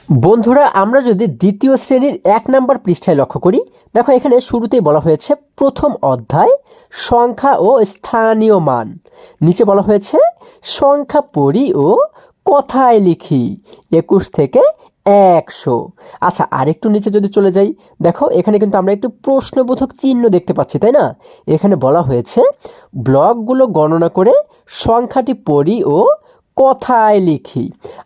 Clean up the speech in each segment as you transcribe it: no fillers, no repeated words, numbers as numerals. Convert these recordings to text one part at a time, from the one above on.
বন্ধুরা, আমরা যদি দ্বিতীয় শ্রেণীর ১ নাম্বার পৃষ্ঠায় লক্ষ্য করি, দেখো এখানে শুরুতেই বলা হয়েছে প্রথম অধ্যায় সংখ্যা ও স্থানীয় মান। নিচে বলা হয়েছে সংখ্যা পড়ি ও কথায় লিখি ২১ থেকে ১০০। আচ্ছা, আরেকটু নিচে যদি চলে যাই, দেখো এখানে কিন্তু আমরা একটু প্রশ্নবোধক চিহ্ন দেখতে পাচ্ছি, তাই না? এখানে বলা হয়েছে ব্লকগুলো গণনা করে সংখ্যাটি পড়ি ও কথায় লিখি।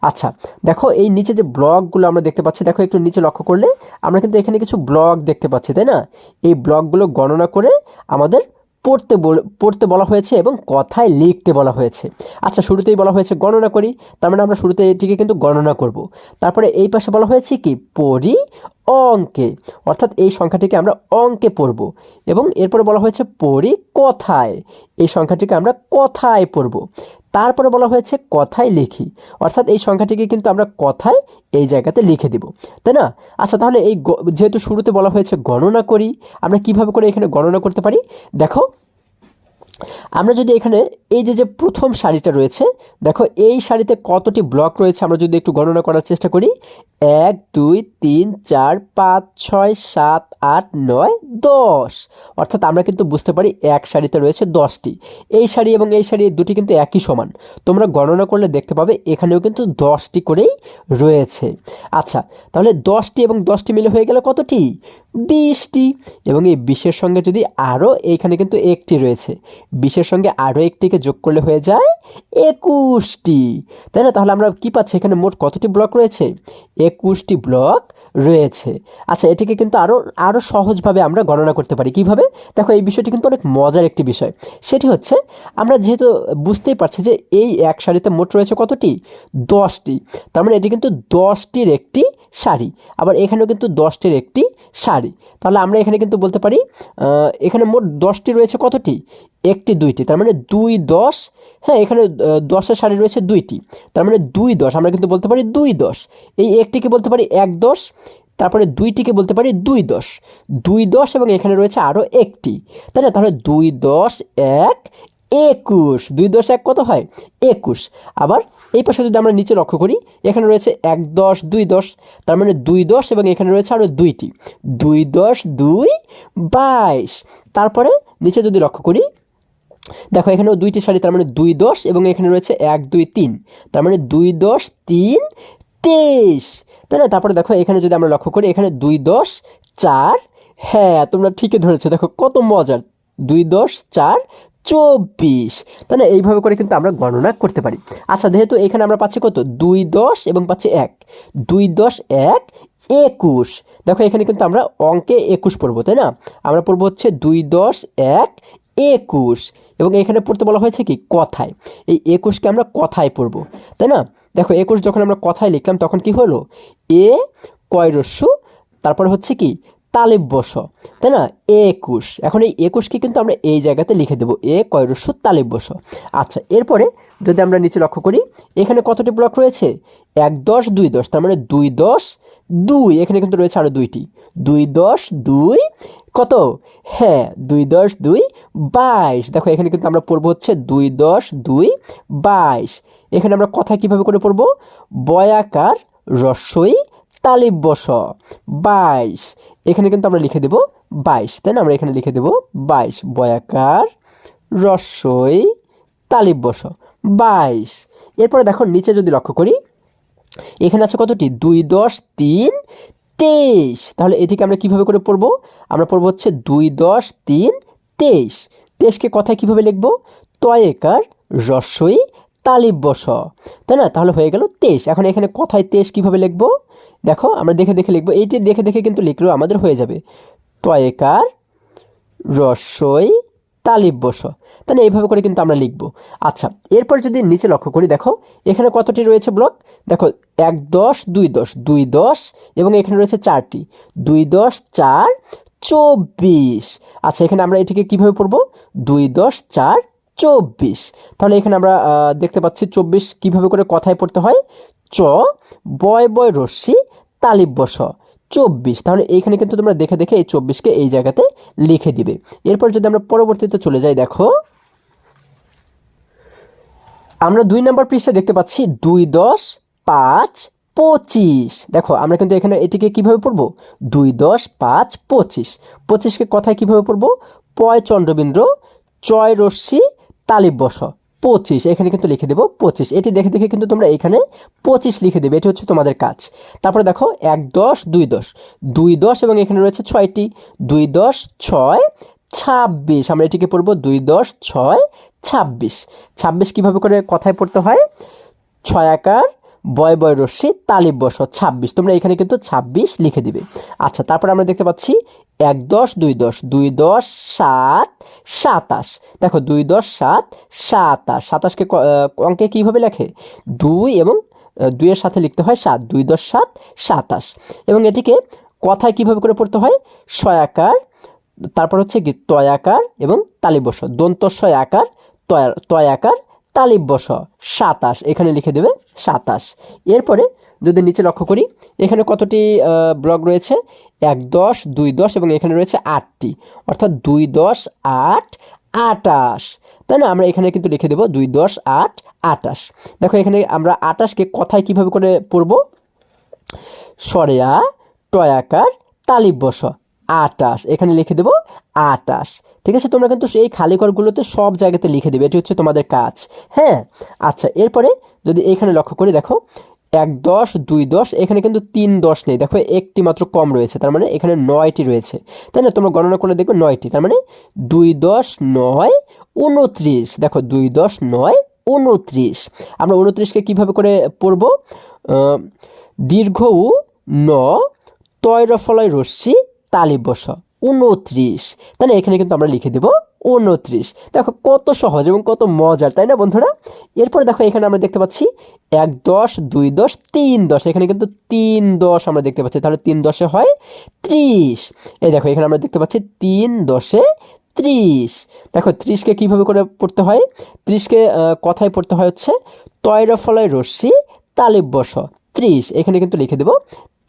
আচ্ছা, দেখো এই নিচে যে ব্লকগুলো আমরা দেখতে পাচ্ছি, দেখো একটু নিচে লক্ষ্য করলে আমরা কিন্তু এখানে কিছু ব্লক দেখতে পাচ্ছি, তাই না? এই ব্লকগুলো গণনা করে আমাদের পড়তে বলা হয়েছে এবং কথায় লিখতে বলা হয়েছে। আচ্ছা, শুরুতেই বলা হয়েছে গণনা করি, তার মানে আমরা শুরুতে এটিকে কিন্তু গণনা করব। তারপরে এই পাশে বলা হয়েছে কি পড়ি অঙ্কে, অর্থাৎ এই সংখ্যাটিকে আমরা অঙ্কে পড়ব। এবং এরপরে বলা হয়েছে পড়ি কথায়, এই সংখ্যাটিকে আমরা কথায় পড়ব। তারপরে বলা হয়েছে কথায় লিখি, অর্থাৎ এই সংখ্যাটিকে কিন্তু আমরা কথায় এই জায়গাতে লিখে দিব, তাই না? আচ্ছা, তাহলে এই যেহেতু শুরুতে বলা হয়েছে গণনা করি, আমরা কিভাবে করে এখানে গণনা করতে পারি? দেখো, আমরা যদি এখানে এই যে প্রথম সারিটা রয়েছে, দেখো এই সারিতে কতটি ব্লক রয়েছে আমরা যদি একটু গণনা করার চেষ্টা করি। ১ ২ ৩ ৪ ৫ ৬ ৭ ৮ ৯ ১০, অর্থাৎ আমরা কিন্তু বুঝতে পারি এক সারিতে রয়েছে ১০টি। এই সারি এবং এই সারি দুটি কিন্তু একই সমান, তোমরা গণনা করলে দেখতে পাবে এখানেও কিন্তু ১০টি করেই রয়েছে। আচ্ছা, তাহলে ১০টি এবং ১০টি মিলে হয়ে গেল কতটি? ২০টি। এবং এই ২০-এর সঙ্গে যদি আরও এইখানে কিন্তু একটি রয়েছে, ২০-এর সঙ্গে আরও একটিকে যোগ করলে হয়ে যায় ২১টি, তাই না? তাহলে আমরা কি পাচ্ছি, এখানে মোট কতটি ব্লক রয়েছে? ২১টি ব্লক রয়েছে। আচ্ছা, এটিকে কিন্তু আরও সহজভাবে আমরা গণনা করতে পারি। কিভাবে? দেখো, এই বিষয়টি কিন্তু অনেক মজার একটি বিষয়। সেটি হচ্ছে, আমরা যেহেতু বুঝতেই পারছি যে এই এক সারিতে মোট রয়েছে কতটি? ১০টি। তার মানে এটি কিন্তু ১০টির একটি সারি, আবার এখানেও কিন্তু ১০টির একটি সারি। তাহলে আমরা এখানে কিন্তু বলতে পারি এখানে মোট ১০টি রয়েছে কতটি? একটি দুইটি, তার মানে ২ ১০। হ্যাঁ, এখানে ১০-এর সারি রয়েছে দুইটি, তার মানে ২ ১০। আমরা কিন্তু বলতে পারি ২ ১০। এই একটিকে বলতে পারি ১ ১০, তারপরে দুইটিকে বলতে পারি ২ ১০। ২ ১০ এবং এখানে রয়েছে আরও একটি, তাই না? তাহলে ২ ১০ ১ ২১। ২ ১০ ১ কত হয়? ২১। আবার এই পাশে যদি আমরা নিচে লক্ষ্য করি, এখানে রয়েছে ১ ১০ ২ ১০, তার মানে ২ ১০ এবং এখানে রয়েছে আরও দুইটি। ২ ১০ ২ ২২। তারপরে নিচে যদি লক্ষ্য করি, দেখো এখানেও দুইটি সারি, তার মানে ২ ১০ এবং এখানে রয়েছে ১ ২ ৩, তার মানে ২ ১০ ৩ ২৩, তাই না? তারপরে দেখো এখানে যদি আমরা লক্ষ্য করি, এখানে ২ ১০ ৪। হ্যাঁ, তোমরা ঠিকই ধরেছো, দেখো কত মজার। ২ ১০ ৪ ২৪, তাই না? এইভাবে করে কিন্তু আমরা গণনা করতে পারি। আচ্ছা, যেহেতু এখানে আমরা পাচ্ছি কত? ২ ১০ এবং পাচ্ছি ১। ২ ১০ ১ ২১। দেখো এখানে কিন্তু আমরা অঙ্কে ২১ পড়বো, তাই না? আমরা পড়বো হচ্ছে ২ ১০ ১ ২১, এবং এখানে পড়তে বলা হয়েছে কি কথায়। এই ২১কে আমরা কথায় পড়ব, তাই না? দেখো ২১ যখন আমরা কথায় লিখলাম তখন কি হলো? এ কয় রস্যু, তারপর হচ্ছে কি তালিব বস, তাই না? ২১। এখন এই ২১কে কিন্তু আমরা এই জায়গাতে লিখে দেবো, এ কয় রস্যু তালিব বস। আচ্ছা, এরপরে যদি আমরা নিচে লক্ষ্য করি, এখানে কতটি ব্লক রয়েছে? ১ ১০ ২ ১০, তার মানে ২ ১০ ২। এখানে কিন্তু রয়েছে আরও দুইটি। ২ ১০ ২ কত? হ্যাঁ, ২ ১০ ২ ২২। দেখো এখানে কিন্তু আমরা পড়বো হচ্ছে ২ ১০ ২ ২২। এখানে আমরা কথা কিভাবে করে পড়বো? বয়াকার রস্বই তালিব বস ২২। এখানে কিন্তু আমরা লিখে দেব ২২, তাই না? আমরা এখানে লিখে দেব ২২, বয়াকার রস্বই তালিব বস ২২। এরপরে দেখো নিচে যদি লক্ষ্য করি, এখানে আছে কতটি? ২ ১০ ৩ ২৩। তাহলে এটিকে আমরা কিভাবে করে পড়বো? আমরা পড়বো হচ্ছে ২ ১০ ৩ ২৩। ২৩কে কথায় কিভাবে লিখবো? তয়েকার রস্বই তালিব বস, তাই না? তাহলে হয়ে গেল ২৩। এখন এখানে কথায় ২৩ কিভাবে লিখবো? দেখো, আমরা দেখে দেখে লিখবো। এইটি দেখে দেখে কিন্তু লিখলেও আমাদের হয়ে যাবে। তয়েকার রস্বই তালিব বস, তাই না? এইভাবে করে কিন্তু আমরা লিখবো। আচ্ছা, এরপর যদি নিচে লক্ষ্য করি, দেখো এখানে কতটি রয়েছে ব্লক? দেখো ১ ১০ ২ ১০ ২ ১০ এবং এখানে রয়েছে ৪টি। ২ ১০ ৪ ২৪। আচ্ছা, এখানে আমরা এটিকে কিভাবে পড়বো? ২ ১০ ৪ ২৪। তাহলে এখানে আমরা দেখতে পাচ্ছি ২৪ কিভাবে করে কথায় পড়তে হয়? চ বয় বয় রস্যি তালিব বস ২৪। তাহলে এইখানে কিন্তু তোমরা দেখে দেখে এই ২৪কে এই জায়গাতে লিখে দিবে। এরপর যদি আমরা পরবর্তীতে চলে যাই, দেখো আমরা ২ নম্বর পৃষ্ঠায় দেখতে পাচ্ছি ২ ১০ ৫ 25। দেখো আমরা কিন্তু এখানে এটিকে কিভাবে পড়বো, 2 10 5 25। 25কে কথায় কিভাবে পড়বো, পয় চন্দ্রবিন্দু চয় রশ্মি তালিব বস 25, এখানে কিন্তু লিখে দেবো 25। এটি দেখে দেখে কিন্তু তোমরা এখানে 25 লিখে দেবে, এটি হচ্ছে তোমাদের কাজ। তারপরে দেখো 1 10 2 10, 2 10 এবং এখানে রয়েছে 6টি, 2 10 6 26। আমরা এটিকে পড়বো 2 10 6 26। 26 কীভাবে করে কথায় পড়তে হয়, 6 আকার বয় বয় রশ্মি তালিব বস 26, তোমরা এখানে কিন্তু 26 লিখে দিবে। আচ্ছা, তারপর আমরা দেখতে পাচ্ছি 1 10 2 10, 2 10 7 27। দেখো 2 10 7 27, 27কে অঙ্কে কীভাবে লেখে, 2 এবং 2 এর সাথে লিখতে হয় 7, 2 10 7 27। এবং এটিকে কথায় কিভাবে করে পড়তে হয়, শয়াকার, তারপর হচ্ছে কি তয়াকার এবং তালিবস, দন্তস্বয় আকার তয়াকার তালিবস 27, এখানে লিখে দেবে 27। এরপরে যদি নিচে লক্ষ্য করি এখানে কতটি ব্লক রয়েছে, 1 10 2 10 এবং এখানে রয়েছে 8টি, অর্থাৎ 2 10 8 28, তাই না? আমরা এখানে কিন্তু লিখে দেবো 2 10 8 28। দেখো এখানে আমরা 28কে কথায় কিভাবে করে পড়বো, সরেয়া টয়াকার তালিবস 28, এখানে লিখে দেবো 28। ঠিক আছে, তোমরা কিন্তু এই খালি ঘরগুলোতে সব জায়গাতে লিখে দেবে, এটি হচ্ছে তোমাদের কাজ। হ্যাঁ, আচ্ছা, এরপরে যদি এখানে লক্ষ্য করি, দেখো 1 10 2 10, এখানে কিন্তু 3 10 নেই, দেখো একটি মাত্র কম রয়েছে, তার মানে এখানে 9টি রয়েছে, তাই না? তোমরা গণনা করে দেখবে 9টি, তার মানে 2 10 9 29। দেখো 2 10 9 29। আমরা 29কে কীভাবে করে পড়বো, দীর্ঘ উ ন তৈরফলয় রশ্মি তালিবস 29, তাই না? এখানে কিন্তু আমরা লিখে দেবো 29। দেখো কত সহজ এবং কত মজার, তাই না বন্ধুরা? এরপরে দেখো এখানে আমরা দেখতে পাচ্ছি 1 10 2 10 3 10, এখানে কিন্তু 3 10 আমরা দেখতে পাচ্ছি, তাহলে 3 10 হয় 30। এই দেখো এখানে আমরা দেখতে পাচ্ছি 3 10 30। দেখো 30কে কীভাবে করে পড়তে হয়, 30কে কথায় পড়তে হয় হচ্ছে তৈরফলয় রশ্মি তালিবস 30, এখানে কিন্তু লিখে দেব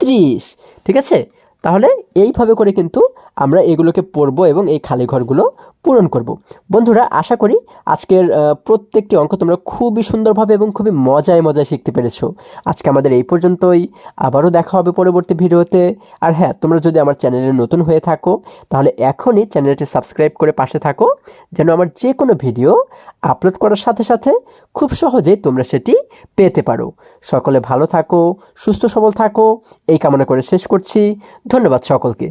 30। ঠিক আছে, তাহলে এইভাবে করে কিন্তু আমরা এগুলোকে পড়বো এবং এই খালি ঘরগুলো পূরণ করব। বন্ধুরা, আশা করি আজকের প্রত্যেকটি অঙ্ক তোমরা খুবই সুন্দরভাবে এবং খুবই মজায় মজায় শিখতে পেরেছো। আজকে আমাদের এই পর্যন্তই, আবারও দেখা হবে পরবর্তী ভিডিওতে। আর হ্যাঁ, তোমরা যদি আমার চ্যানেলে নতুন হয়ে থাকো তাহলে এখনই চ্যানেলটি সাবস্ক্রাইব করে পাশে থাকো, যেন আমার যে কোনো ভিডিও আপলোড করার সাথে সাথে খুব সহজেই তোমরা সেটি পেতে পারো। সকলে ভালো থাকো, সুস্থ সবল থাকো, এই কামনা করে শেষ করছি। ধন্যবাদ সকলকে।